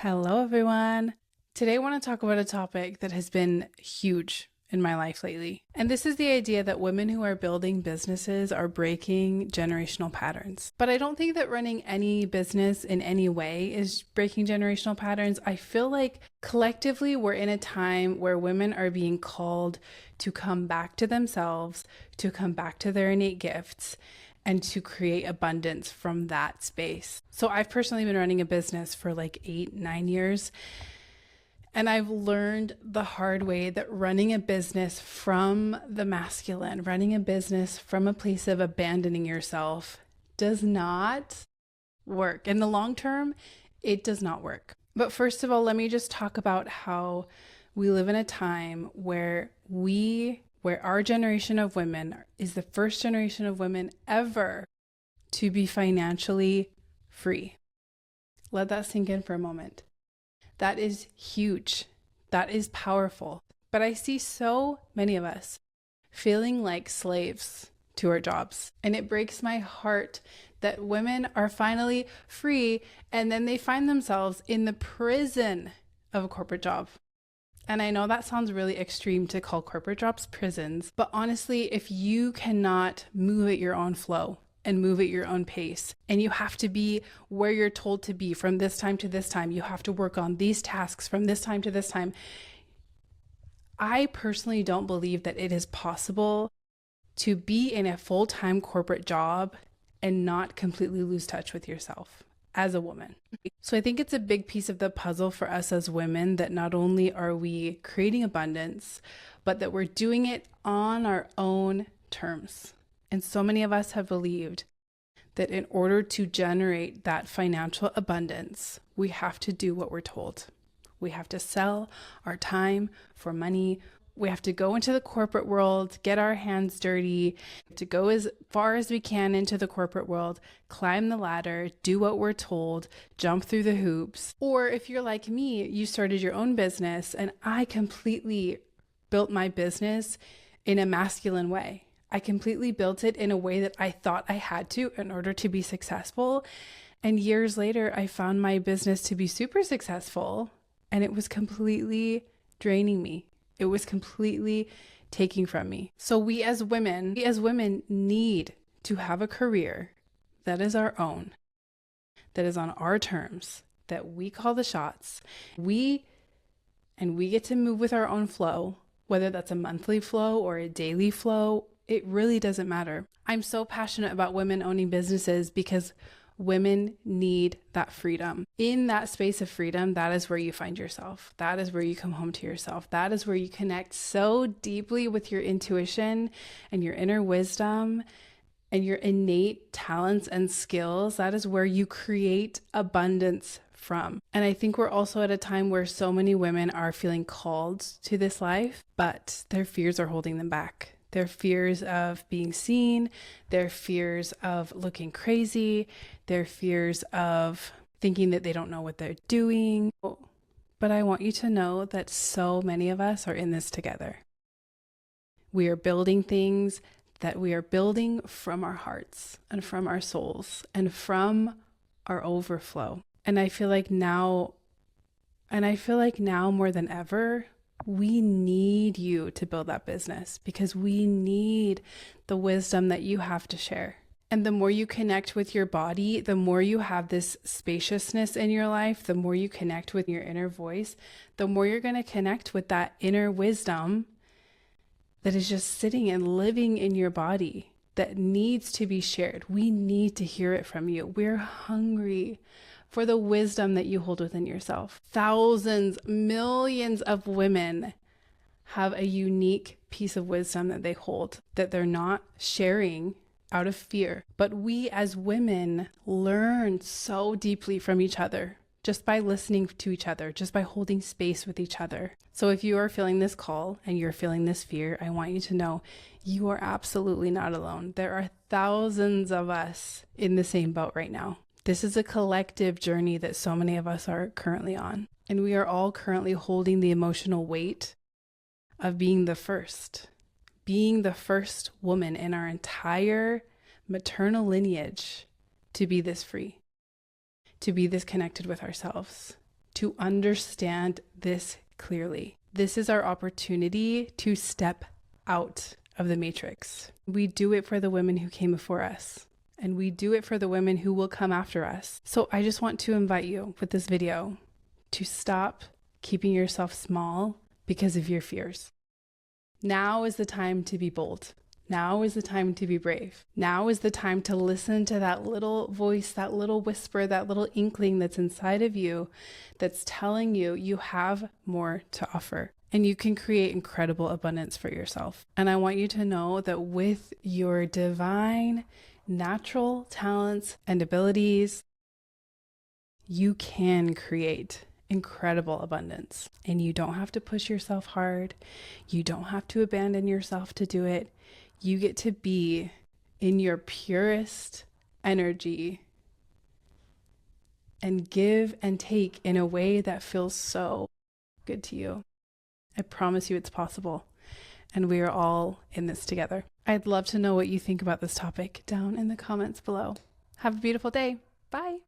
Hello, everyone. Today, I want to talk about a topic that has been huge in my life lately. And this is the idea that women who are building businesses are breaking generational patterns. But I don't think that running any business in any way is breaking generational patterns. I feel like collectively we're in a time where women are being called to come back to themselves, to come back to their innate gifts, and to create abundance from that space. So I've personally been running a business for like 8-9 years. And I've learned the hard way that running a business from the masculine, running a business from a place of abandoning yourself does not work. In the long term, it does not work. But first of all, let me just talk about how we live in a time where our generation of women is the first generation of women ever to be financially free. Let that sink in for a moment. That is huge. That is powerful. But I see so many of us feeling like slaves to our jobs. And it breaks my heart that women are finally free and then they find themselves in the prison of a corporate job. And I know that sounds really extreme to call corporate jobs prisons, but honestly, if you cannot move at your own flow and move at your own pace, and you have to be where you're told to be from this time to this time, you have to work on these tasks from this time to this time, I personally don't believe that it is possible to be in a full-time corporate job and not completely lose touch with yourself as a woman. So I think it's a big piece of the puzzle for us as women that not only are we creating abundance, but that we're doing it on our own terms. And so many of us have believed that in order to generate that financial abundance, we have to do what we're told. We have to sell our time for money. We have to go into the corporate world, get our hands dirty, to go as far as we can into the corporate world, climb the ladder, do what we're told, jump through the hoops. Or if you're like me, you started your own business, and I completely built my business in a masculine way. I completely built it in a way that I thought I had to in order to be successful. And years later, I found my business to be super successful, and it was completely draining me. It was completely taking from me. So we as women need to have a career that is our own, that is on our terms, that we call the shots. We get to move with our own flow, whether that's a monthly flow or a daily flow. It really doesn't matter. I'm so passionate about women owning businesses because women need that freedom. In that space of freedom, that is where you find yourself. That is where you come home to yourself. That is where you connect so deeply with your intuition and your inner wisdom and your innate talents and skills. That is where you create abundance from. And I think we're also at a time where so many women are feeling called to this life, but their fears are holding them back. Their fears of being seen, their fears of looking crazy, their fears of thinking that they don't know what they're doing. But I want you to know that so many of us are in this together. We are building things that we are building from our hearts and from our souls and from our overflow. And I feel like now more than ever, we need you to build that business because we need the wisdom that you have to share. And the more you connect with your body, the more you have this spaciousness in your life, the more you connect with your inner voice, the more you're going to connect with that inner wisdom that is just sitting and living in your body that needs to be shared. We need to hear it from you. We're hungry for the wisdom that you hold within yourself. Thousands, millions of women have a unique piece of wisdom that they hold that they're not sharing out of fear. But we as women learn so deeply from each other just by listening to each other, just by holding space with each other. So if you are feeling this call and you're feeling this fear, I want you to know you are absolutely not alone. There are thousands of us in the same boat right now. This is a collective journey that so many of us are currently on. And we are all currently holding the emotional weight of being the first woman in our entire maternal lineage to be this free, to be this connected with ourselves, to understand this clearly. This is our opportunity to step out of the matrix. We do it for the women who came before us, and we do it for the women who will come after us. So I just want to invite you with this video to stop keeping yourself small because of your fears. Now is the time to be bold. Now is the time to be brave. Now is the time to listen to that little voice, that little whisper, that little inkling that's inside of you that's telling you you have more to offer and you can create incredible abundance for yourself. And I want you to know that with your divine, natural talents and abilities, you can create incredible abundance, and you don't have to push yourself hard. You don't have to abandon yourself to do it. You get to be in your purest energy and give and take in a way that feels so good to you. I promise you it's possible, and we are all in this together. I'd love to know what you think about this topic down in the comments below. Have a beautiful day. Bye.